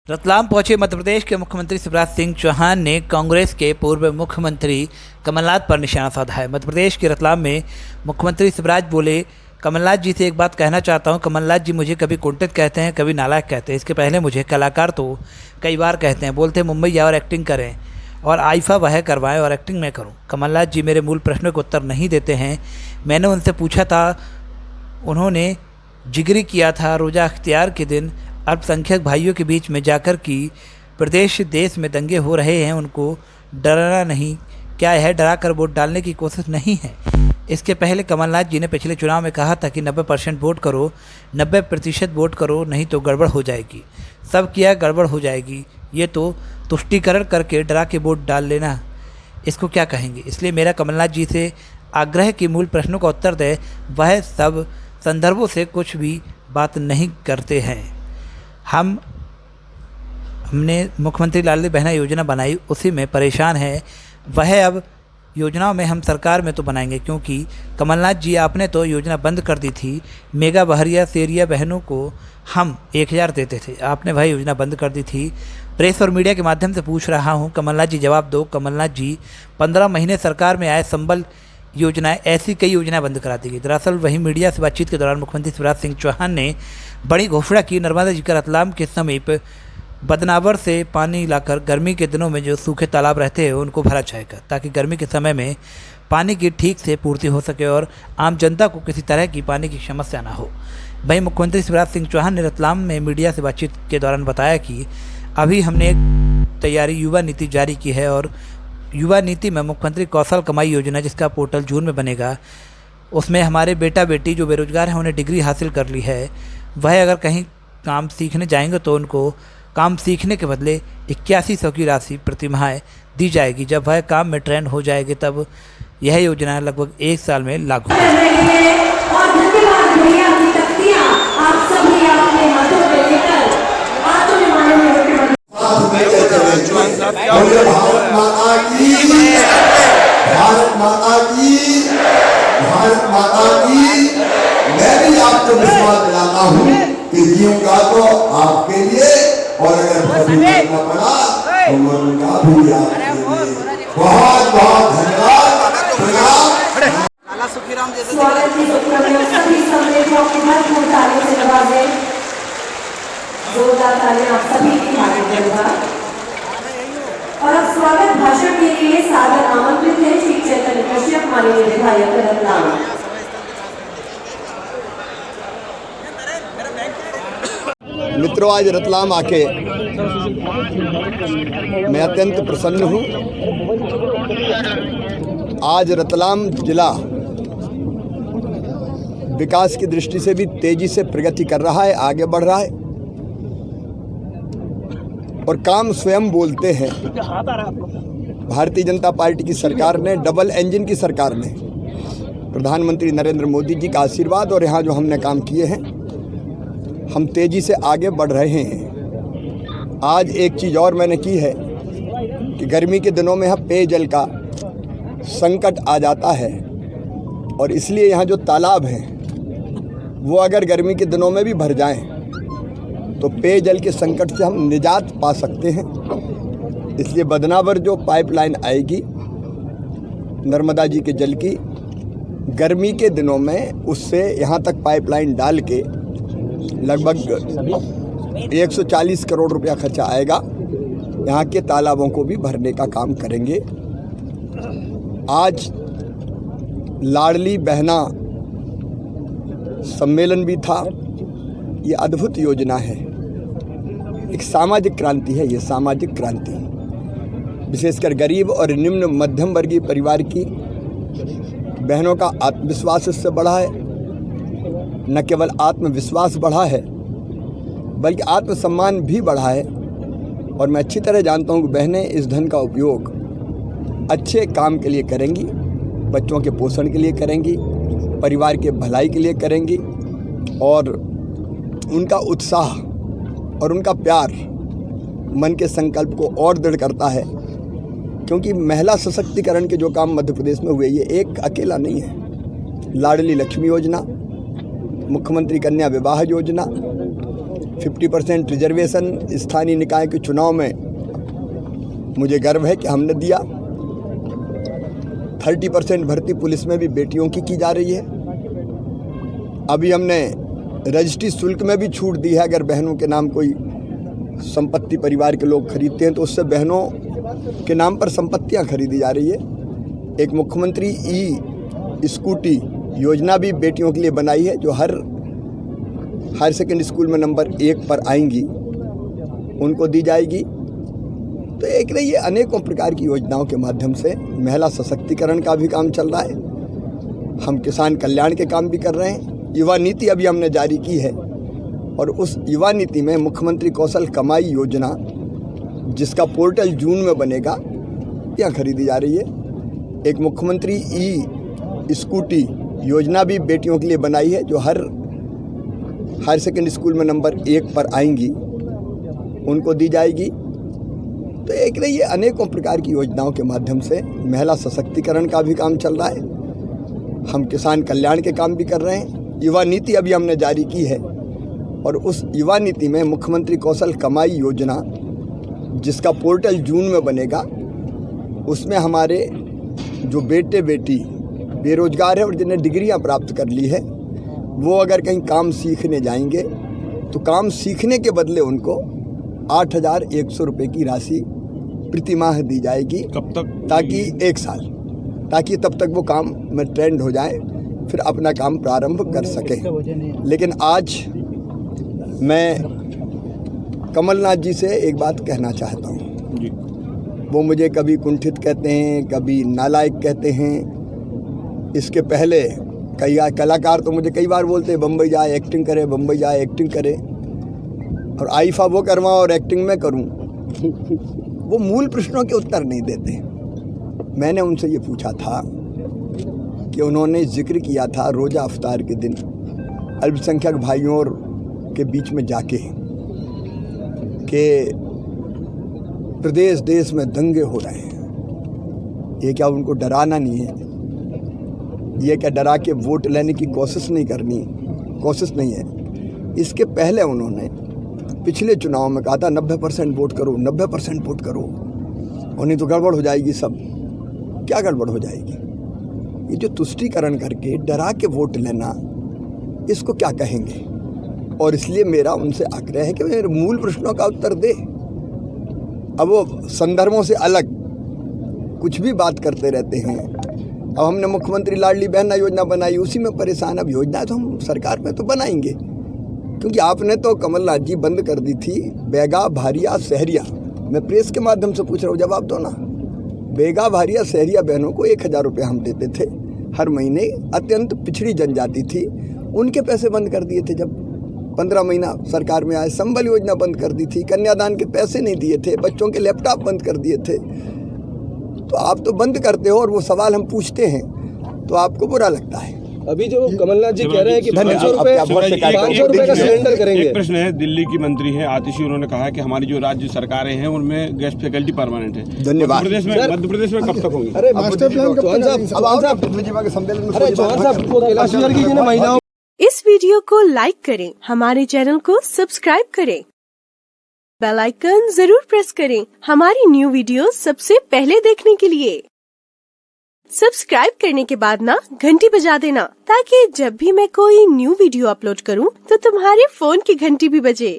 रतलाम पहुंचे मध्य प्रदेश के मुख्यमंत्री शिवराज सिंह चौहान ने कांग्रेस के पूर्व मुख्यमंत्री कमलनाथ पर निशाना साधा है। मध्य प्रदेश के रतलाम में मुख्यमंत्री शिवराज बोले, कमलनाथ जी से एक बात कहना चाहता हूं। कमलनाथ जी मुझे कभी कुंठित कहते हैं, कभी नालायक कहते हैं। इसके पहले मुझे कलाकार तो कई बार कहते हैं, बोलते हैं मुंबई जाओ और एक्टिंग करें और आईफा वह करवाएं और एक्टिंग मैं करूं। कमलनाथ जी मेरे मूल प्रश्नों का उत्तर नहीं देते हैं। मैंने उनसे पूछा था, उन्होंने जिगरी किया था रोज़ा अख्तियार के दिन अल्पसंख्यक भाइयों के बीच में जाकर कि प्रदेश देश में दंगे हो रहे हैं, उनको डराना नहीं। क्या यह डरा कर वोट डालने की कोशिश नहीं है? इसके पहले कमलनाथ जी ने पिछले चुनाव में कहा था कि 90% वोट करो, 90% वोट करो, नहीं तो गड़बड़ हो जाएगी। सब किया गड़बड़ हो जाएगी। ये तो तुष्टीकरण करके डरा के वोट डाल लेना, इसको क्या कहेंगे? इसलिए मेरा कमलनाथ जी से आग्रह कि मूल प्रश्नों का उत्तर दे। वह सब संदर्भों से कुछ भी बात नहीं करते हैं। हमने मुख्यमंत्री लाडली बहना योजना बनाई, उसी में परेशान है। वह अब योजनाओं में हम सरकार में तो बनाएंगे, क्योंकि कमलनाथ जी आपने तो योजना बंद कर दी थी। मेगा बहरिया सेरिया बहनों को हम 1000 देते थे, आपने वह योजना बंद कर दी थी। प्रेस और मीडिया के माध्यम से पूछ रहा हूं, कमलनाथ जी जवाब दो। कमलनाथ जी 15 महीने सरकार में आए, संबल योजनाएं, ऐसी कई योजनाएं बंद करा दी गई। दरअसल वही मीडिया से बातचीत के दौरान मुख्यमंत्री शिवराज सिंह चौहान ने बड़ी घोषणा की। नर्मदा जी का रतलाम के समीप बदनावर से पानी लाकर गर्मी के दिनों में जो सूखे तालाब रहते हैं उनको भरा जाएगा, ताकि गर्मी के समय में पानी की ठीक से पूर्ति हो सके और आम जनता को किसी तरह की पानी की समस्या ना हो। वहीं मुख्यमंत्री शिवराज सिंह चौहान ने रतलाम में मीडिया से बातचीत के दौरान बताया कि अभी हमने एक तैयारी युवा नीति जारी की है और युवा नीति में मुख्यमंत्री कौशल कमाई योजना, जिसका पोर्टल जून में बनेगा, उसमें हमारे बेटा बेटी जो बेरोजगार हैं उन्हें डिग्री हासिल कर ली है, वह अगर कहीं काम सीखने जाएंगे तो उनको काम सीखने के बदले 8100 की राशि प्रतिमाह दी जाएगी। जब वह काम में ट्रेंड हो जाएगी तब यह योजना लगभग 1 साल में लागू भारत माता की मैं भी आपको विश्वास दिलाता हूँ कि जीऊंगा तो आपके लिए, और अगर करना पड़ा तो मरूंगा भी आपके लिए। बहुत बहुत धन्यवाद। स्वागत की सभी सम्मेलनों को भरपूर तालियों से नवाजें। जोरदार तालियां आप सभी की हाजिर करूंगा। और अब स्वागत भाषण के लिए सादर आमंत्रित है श्री चैतन्य कश्यप, माननीय विधायक रतलाम। मित्रों, आज रतलाम आके मैं अत्यंत प्रसन्न हूँ। आज रतलाम जिला विकास की दृष्टि से भी तेजी से प्रगति कर रहा है, आगे बढ़ रहा है और काम स्वयं बोलते हैं। भारतीय जनता पार्टी की सरकार ने, डबल इंजन की सरकार ने, प्रधानमंत्री नरेंद्र मोदी जी का आशीर्वाद और यहाँ जो हमने काम किए हैं, हम तेजी से आगे बढ़ रहे हैं। आज एक चीज़ और मैंने की है कि गर्मी के दिनों में यहाँ पेयजल का संकट आ जाता है और इसलिए यहाँ जो तालाब हैं वो अगर गर्मी के दिनों में भी भर जाएं तो पेयजल के संकट से हम निजात पा सकते हैं। इसलिए बदनावर जो पाइपलाइन आएगी नर्मदा जी के जल की, गर्मी के दिनों में उससे यहाँ तक पाइपलाइन डाल के लगभग 140 करोड़ रुपया खर्चा आएगा। यहाँ के तालाबों को भी भरने का काम करेंगे। आज लाडली बहना सम्मेलन भी था। ये अद्भुत योजना है, एक सामाजिक क्रांति है। ये सामाजिक क्रांति विशेषकर गरीब और निम्न मध्यम वर्गीय परिवार की बहनों का आत्मविश्वास इससे बढ़ा है। न केवल आत्मविश्वास बढ़ा है बल्कि आत्मसम्मान भी बढ़ा है। और मैं अच्छी तरह जानता हूँ कि बहनें इस धन का उपयोग अच्छे काम के लिए करेंगी, बच्चों के पोषण के लिए करेंगी, परिवार के भलाई के लिए करेंगी। और उनका उत्साह और उनका प्यार मन के संकल्प को और दृढ़ करता है, क्योंकि महिला सशक्तिकरण के जो काम मध्य प्रदेश में हुए, ये एक अकेला नहीं है। लाडली लक्ष्मी योजना, मुख्यमंत्री कन्या विवाह योजना, 50% रिजर्वेशन स्थानीय निकाय के चुनाव में मुझे गर्व है कि हमने दिया। 30% भर्ती पुलिस में भी बेटियों की जा रही है। अभी हमने रजिस्ट्री शुल्क में भी छूट दी है। अगर बहनों के नाम कोई संपत्ति परिवार के लोग खरीदते हैं तो उससे बहनों के नाम पर संपत्तियां खरीदी जा रही है। एक मुख्यमंत्री ई स्कूटी योजना भी बेटियों के लिए बनाई है, जो हर हायर सेकेंडरी स्कूल में नंबर 1 पर आएंगी उनको दी जाएगी। तो एक नहीं, ये अनेकों प्रकार की योजनाओं के माध्यम से महिला सशक्तिकरण का भी काम चल रहा है। हम किसान कल्याण के काम भी कर रहे हैं। युवा नीति अभी हमने जारी की है और उस युवा नीति में मुख्यमंत्री कौशल कमाई योजना, जिसका पोर्टल जून में बनेगा, यहाँ खरीदी जा रही है। एक मुख्यमंत्री ई स्कूटी योजना भी बेटियों के लिए बनाई है, जो हर हायर सेकेंडरी स्कूल में नंबर 1 पर आएंगी उनको दी जाएगी। तो एक नहीं, ये अनेकों प्रकार की योजनाओं के माध्यम से महिला सशक्तिकरण का भी काम चल रहा है। हम किसान कल्याण के काम भी कर रहे हैं। युवा नीति अभी हमने जारी की है और उस युवा नीति में मुख्यमंत्री कौशल कमाई योजना, जिसका पोर्टल जून में बनेगा, उसमें हमारे जो बेटे बेटी बेरोजगार है और जिन्हें डिग्रियां प्राप्त कर ली है, वो अगर कहीं काम सीखने जाएंगे तो काम सीखने के बदले उनको 8,100 रुपये की राशि प्रति माह दी जाएगी। कब तक? ताकि 1 साल, ताकि तब तक वो काम में ट्रेंड हो जाए, फिर अपना काम प्रारंभ कर सकें। लेकिन आज मैं कमलनाथ जी से एक बात कहना चाहता हूँ। वो मुझे कभी कुंठित कहते हैं, कभी नालायक कहते हैं। इसके पहले कई कलाकार तो मुझे कई बार बोलते हैं बम्बई जाए एक्टिंग करे, बम्बई जाए एक्टिंग करे, और आईफा वो करवाऊँ और एक्टिंग में करूँ। वो मूल प्रश्नों के उत्तर नहीं देते। मैंने उनसे ये पूछा था कि उन्होंने जिक्र किया था रोज़ा अफ्तार के दिन अल्पसंख्यक भाइयों और के बीच में जाके कि प्रदेश देश में दंगे हो रहे हैं। ये क्या उनको डराना नहीं है? ये क्या डरा के वोट लेने की कोशिश नहीं है? इसके पहले उन्होंने पिछले चुनाव में कहा था 90% वोट करो, 90% वोट करो, और नहीं तो गड़बड़ हो जाएगी। सब क्या गड़बड़ हो जाएगी? ये जो तुष्टीकरण करके डरा के वोट लेना, इसको क्या कहेंगे? और इसलिए मेरा उनसे आग्रह है कि मेरे मूल प्रश्नों का उत्तर दे। अब वो संदर्भों से अलग कुछ भी बात करते रहते हैं। अब हमने मुख्यमंत्री लाडली बहना योजना बनाई, उसी में परेशान। अब योजना तो हम सरकार में तो बनाएंगे, क्योंकि आपने तो कमलनाथ जी बंद कर दी थी बेगा भारिया सहरिया। मैं प्रेस के माध्यम से पूछ रहा हूँ, जवाब दो ना। बेगा भारिया सहरिया बहनों को 1,000 रुपये हम देते थे हर महीने। अत्यंत पिछड़ी जनजाति थी, उनके पैसे बंद कर दिए थे जब 15 महीना सरकार में आए। संबल योजना बंद कर दी थी, कन्यादान के पैसे नहीं दिए थे, बच्चों के लैपटॉप बंद कर दिए थे। तो आप तो बंद करते हो और वो सवाल हम पूछते हैं तो आपको बुरा लगता है। अभी जो कमलनाथ जी कह रहे हैं कि 500 रुपये का सिलेंडर करेंगे। एक प्रश्न है, दिल्ली की मंत्री है आतिशी, उन्होंने कहा है कि हमारी जो राज्य सरकारें हैं उनमें गैस फैकल्टी परमानेंट है। धन्यवाद। मध्य प्रदेश में कब तक होगी? अरे मास्टर प्लान चौहान साहब, महिलाओं। इस वीडियो को लाइक करें, हमारे चैनल को सब्सक्राइब करें, बेल आइकन जरूर प्रेस करें हमारी न्यू वीडियो सबसे पहले देखने के लिए। सब्सक्राइब करने के बाद ना घंटी बजा देना, ताकि जब भी मैं कोई न्यू वीडियो अपलोड करूं तो तुम्हारे फोन की घंटी भी बजे।